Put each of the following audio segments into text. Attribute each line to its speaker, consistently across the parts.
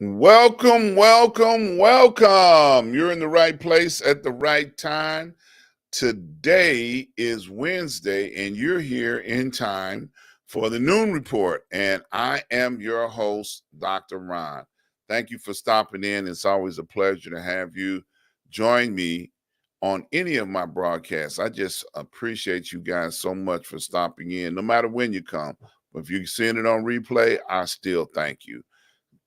Speaker 1: Welcome, welcome, welcome. You're in the right place at the right time. Today is Wednesday, and you're here in time for the Noon Report. And I am your host, Dr. Ron. Thank you for stopping in. It's always a pleasure to have you join me on any of my broadcasts. I just appreciate you guys so much for stopping in, no matter when you come. But if you're seeing it on replay, I still thank you.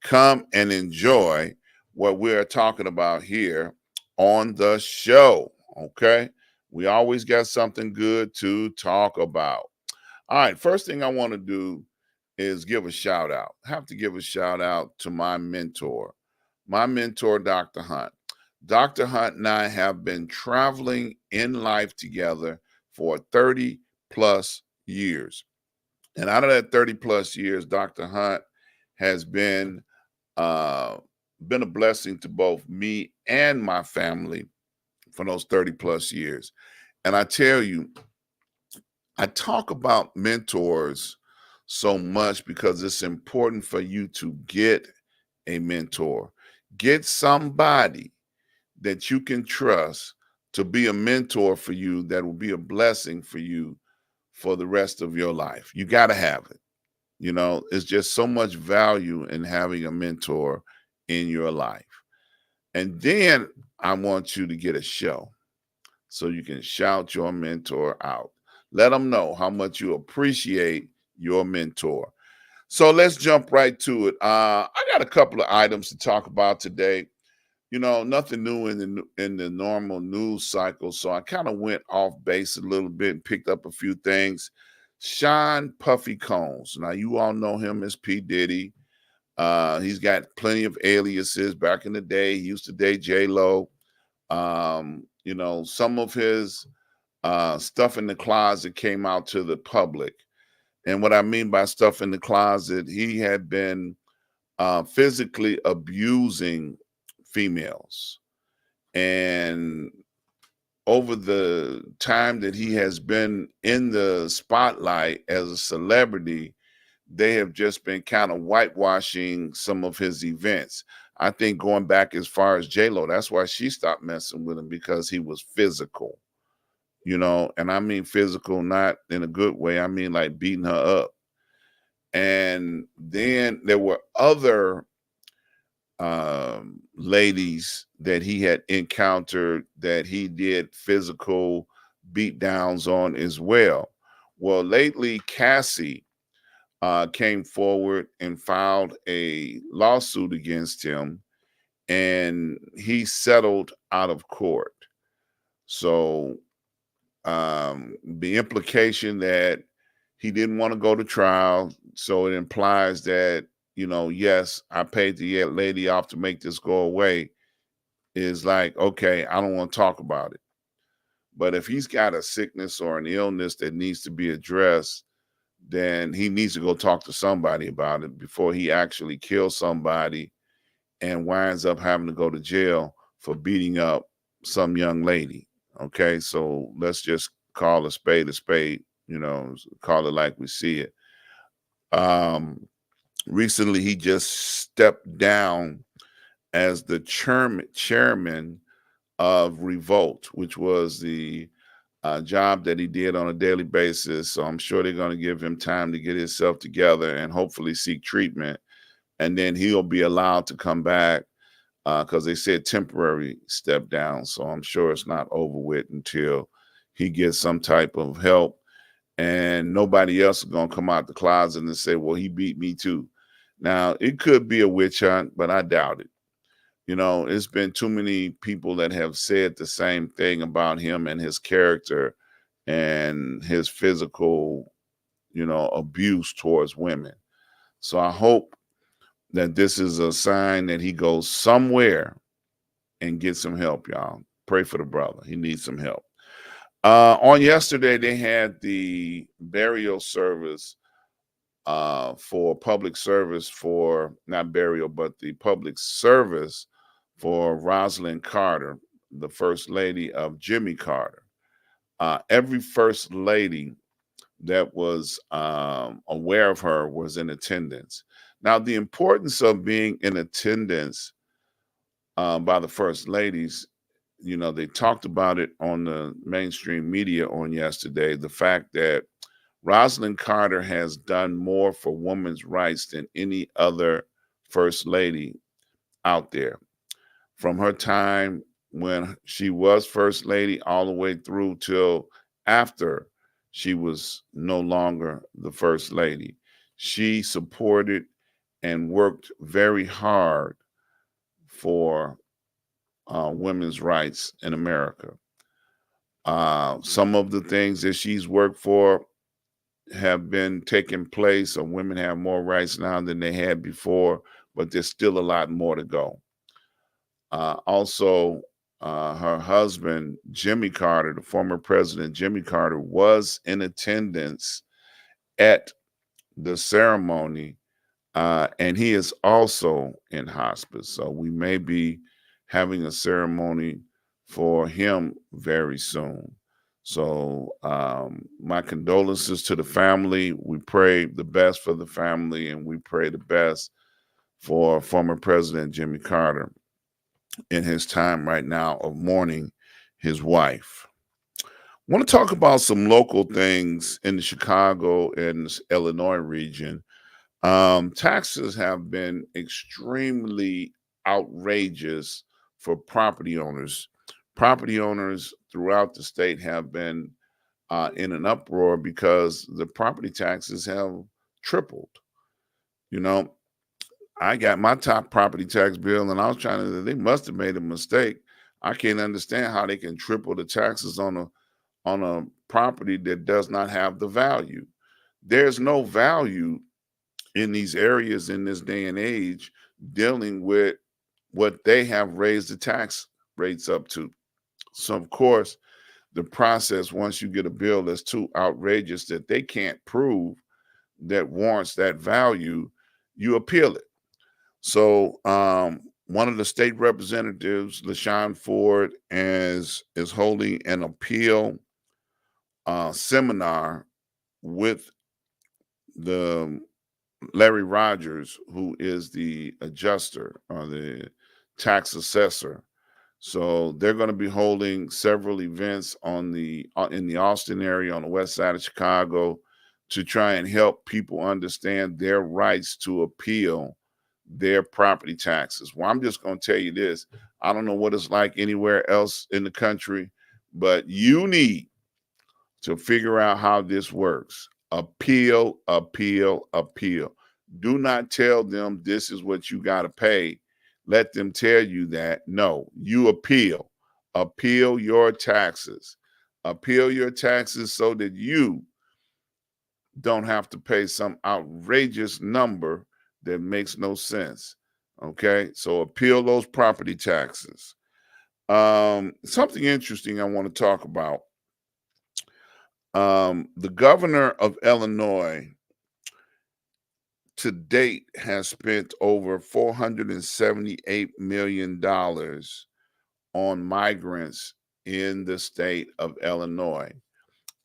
Speaker 1: Come and enjoy what we're talking about here on the show. Okay. We always got something good to talk about. All right. First thing I want to do is give a shout out. I have to give a shout out to my mentor, Dr. Hunt. Dr. Hunt and I have been traveling in life together for 30 plus years. And out of that 30 plus years, Dr. Hunt has uh, been a blessing to both me and my family for those 30 plus years. And I tell you, I talk about mentors so much because it's important for you to get a mentor. Get somebody that you can trust to be a mentor for you that will be a blessing for you for the rest of your life. You got to have it. It's just so much value in having a mentor in your life. And then I want you to get a show so you can shout your mentor out. Let them know how much you appreciate your mentor. So let's jump right to it. I got a couple of items to talk about today. Nothing new in the normal news cycle. So I kind of went off base a little bit and picked up a few things. Sean Puffy Combs. Now you all know him as P. Diddy. He's got plenty of aliases. Back in the day, he used to date J-Lo. Some of his stuff in the closet came out to the public. And what I mean by stuff in the closet, he had been physically abusing females. And over the time that he has been in the spotlight as a celebrity, they have just been kind of whitewashing some of his events. I think going back as far as J-Lo, that's why she stopped messing with him, because he was physical, and I mean physical, not in a good way. I mean like beating her up. And then there were other ladies that he had encountered that he did physical beat downs on as well. Well, lately, Cassie came forward and filed a lawsuit against him, and he settled out of court. So the implication that he didn't want to go to trial, so it implies that, yes, I paid the lady off to make this go away, is like, okay, I don't want to talk about it. But if he's got a sickness or an illness that needs to be addressed, then he needs to go talk to somebody about it before he actually kills somebody and winds up having to go to jail for beating up some young lady. Okay, so let's just call a spade, call it like we see it. Recently, he just stepped down as the chairman of Revolt, which was the job that he did on a daily basis. So I'm sure they're going to give him time to get himself together and hopefully seek treatment. And then he'll be allowed to come back because they said temporary step down. So I'm sure it's not over with until he gets some type of help. And nobody else is going to come out the closet and say, well, he beat me too. Now, it could be a witch hunt, but I doubt it. It's been too many people that have said the same thing about him and his character and his physical, abuse towards women. So I hope that this is a sign that he goes somewhere and gets some help, y'all. Pray for the brother. He needs some help. On yesterday, they had the burial service for public service for, not burial, but the public service for Rosalind Carter, the first lady of Jimmy Carter. Every first lady that was aware of her was in attendance. Now, the importance of being in attendance by the first ladies, they talked about it on the mainstream media on yesterday. The fact that Rosalind Carter has done more for women's rights than any other first lady out there. From her time when she was first lady all the way through till after she was no longer the first lady. She supported and worked very hard for women's rights in America. Some of the things that she's worked for have been taking place, or women have more rights now than they had before, but there's still a lot more to go. Also, her husband, Jimmy Carter, the former president, Jimmy Carter, was in attendance at the ceremony, and he is also in hospice. So we may be having a ceremony for him very soon. So my condolences to the family. We pray the best for the family, and we pray the best for former President Jimmy Carter in his time right now of mourning his wife. I want to talk about some local things in the Chicago and Illinois region. Taxes have been extremely outrageous for property owners. Property owners throughout the state have been in an uproar because the property taxes have tripled. You know, I got my top property tax bill, and I was trying to. They must have made a mistake. I can't understand how they can triple the taxes on a property that does not have the value. There's no value in these areas in this day and age dealing with what they have raised the tax rates up to. So of course, the process, once you get a bill that's too outrageous that they can't prove that warrants that value, you appeal it. So one of the state representatives, LaShawn Ford, is holding an appeal seminar with the Larry Rogers, who is the adjuster or the tax assessor. So they're going to be holding several events on the in the Austin area on the west side of Chicago to try and help people understand their rights to appeal their property taxes. Well, I'm just going to tell you this. I don't know what it's like anywhere else in the country, but you need to figure out how this works. Appeal, appeal, appeal. Do not tell them this is what you got to pay. Let them tell you that. No, you appeal. Appeal your taxes. Appeal your taxes so that you don't have to pay some outrageous number that makes no sense. Okay, so appeal those property taxes. Something interesting I want to talk about. The governor of Illinois to date has spent over $478 million on migrants in the state of Illinois.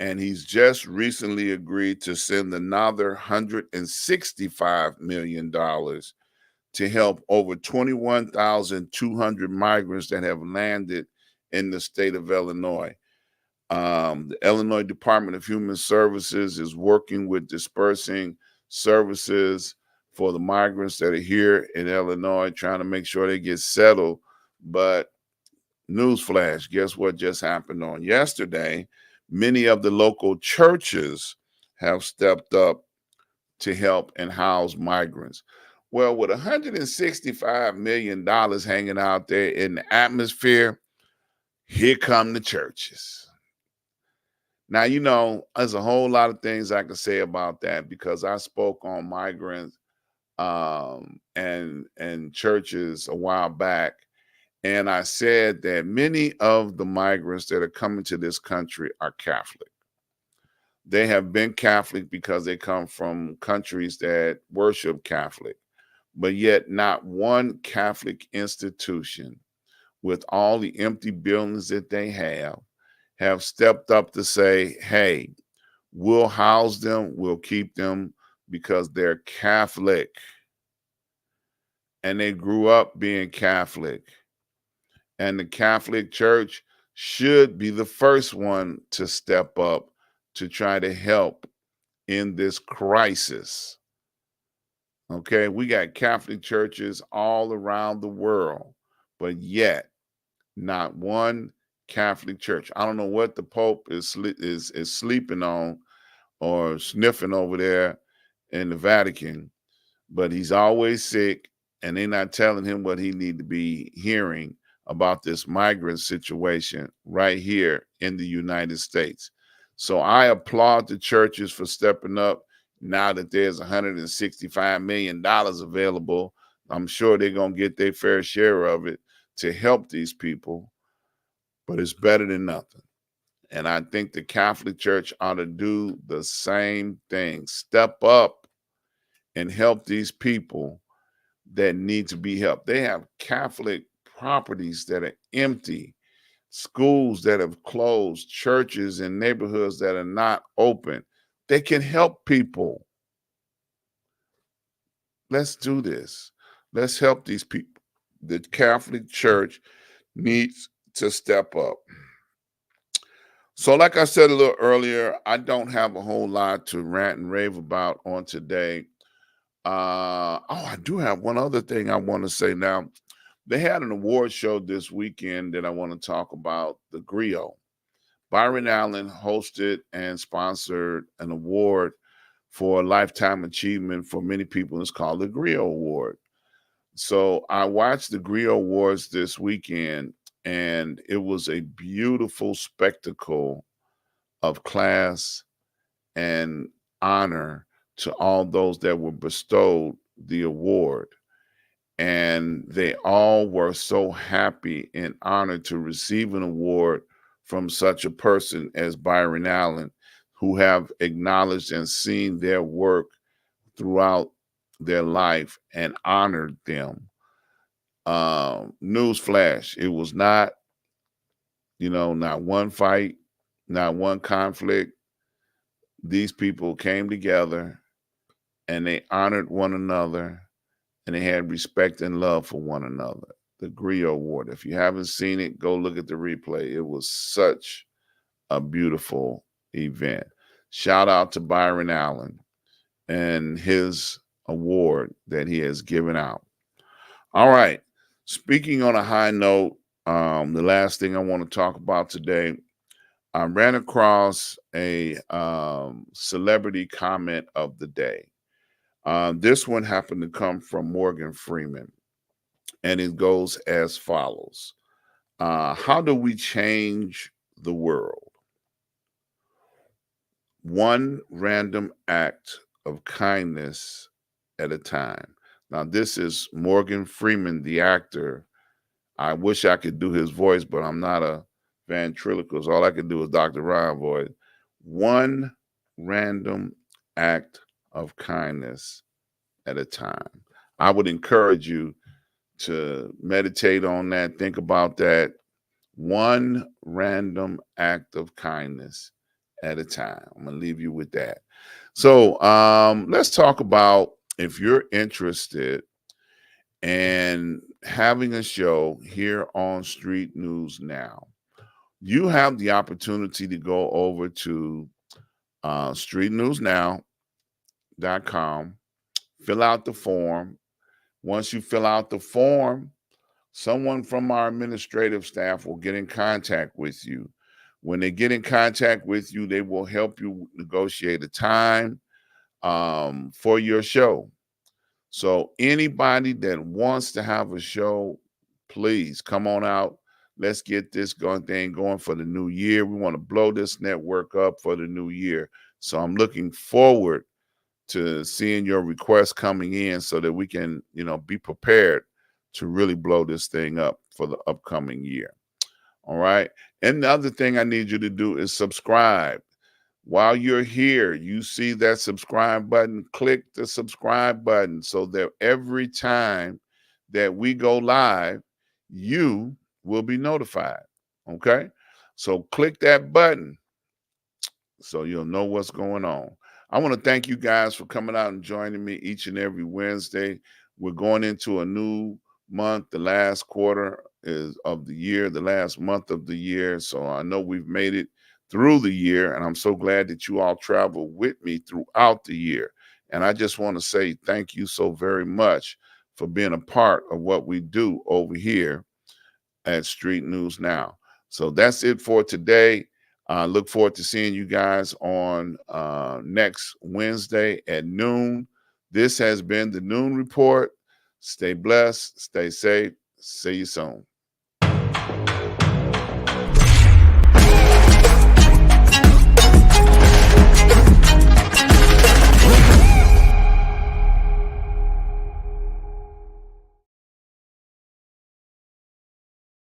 Speaker 1: And he's just recently agreed to send another $165 million to help over 21,200 migrants that have landed in the state of Illinois. The Illinois Department of Human Services is working with dispersing services for the migrants that are here in Illinois, trying to make sure they get settled. But newsflash, guess what just happened on yesterday? Many of the local churches have stepped up to help and house migrants. Well, with $165 million hanging out there in the atmosphere, here come the churches. Now, there's a whole lot of things I can say about that because I spoke on migrants and churches a while back, and I said that many of the migrants that are coming to this country are Catholic. They have been Catholic because they come from countries that worship Catholic, but yet not one Catholic institution, with all the empty buildings that they have stepped up to say, hey, we'll house them, we'll keep them because they're Catholic. and they grew up being Catholic. And the Catholic Church should be the first one to step up to try to help in this crisis. Okay, we got Catholic churches all around the world, but yet not one Catholic church. I don't know what the Pope is sleeping on or sniffing over there in the Vatican, but he's always sick, and they're not telling him what he need to be hearing about this migrant situation right here in the United States. So I applaud the churches for stepping up now that there's $165 million available. I'm sure they're going to get their fair share of it to help these people, but it's better than nothing. And I think the Catholic Church ought to do the same thing. Step up and help these people that need to be helped. They have Catholic properties that are empty, schools that have closed, churches and neighborhoods that are not open. They can help people. Let's do this. Let's help these people. The Catholic Church needs to step up. So, like I said a little earlier, I don't have a whole lot to rant and rave about on today. I do have one other thing I want to say now. They had an award show this weekend that I want to talk about, the Griot. Byron Allen hosted and sponsored an award for lifetime achievement for many people. It's called the Griot Award. So I watched the Griot Awards this weekend, and it was a beautiful spectacle of class and honor to all those that were bestowed the award. And they all were so happy and honored to receive an award from such a person as Byron Allen, who have acknowledged and seen their work throughout their life and honored them. Newsflash, it was not, not one fight, not one conflict. These people came together and they honored one another, and they had respect and love for one another. The Griot Award. If you haven't seen it, go look at the replay. It was such a beautiful event. Shout out to Byron Allen and his award that he has given out. All right. Speaking on a high note, the last thing I want to talk about today, I ran across a celebrity comment of the day. This one happened to come from Morgan Freeman, and it goes as follows. How do we change the world? One random act of kindness at a time. Now, this is Morgan Freeman, the actor. I wish I could do his voice, but I'm not a ventriloquist. All I can do is Dr. Ryan voice. One random act of kindness at a time. I would encourage you to meditate on that, think about that. One random act of kindness at a time. I'm going to leave you with that. So let's talk about, if you're interested in having a show here on Street News Now, you have the opportunity to go over to streetnewsnow.com, fill out the form. Once you fill out the form, someone from our administrative staff will get in contact with you. When they get in contact with you, they will help you negotiate a time for your show. So anybody that wants to have a show, please come on out. Let's get this thing going for the new year. We want to blow this network up for the new year. So I'm looking forward to seeing your requests coming in so that we can, be prepared to really blow this thing up for the upcoming year. All right. And the other thing I need you to do is subscribe. While you're here, you see that subscribe button, click the subscribe button so that every time that we go live, you will be notified. Okay. So click that button so you'll know what's going on. I want to thank you guys for coming out and joining me each and every Wednesday. We're going into a new month. The last quarter is of the year, the last month of the year. So I know we've made it through the year, and I'm so glad that you all travel with me throughout the year. And I just want to say thank you so very much for being a part of what we do over here at Street News Now. So that's it for today. I look forward to seeing you guys on next Wednesday at noon. This has been the Noon Report. Stay blessed, stay safe. See you soon.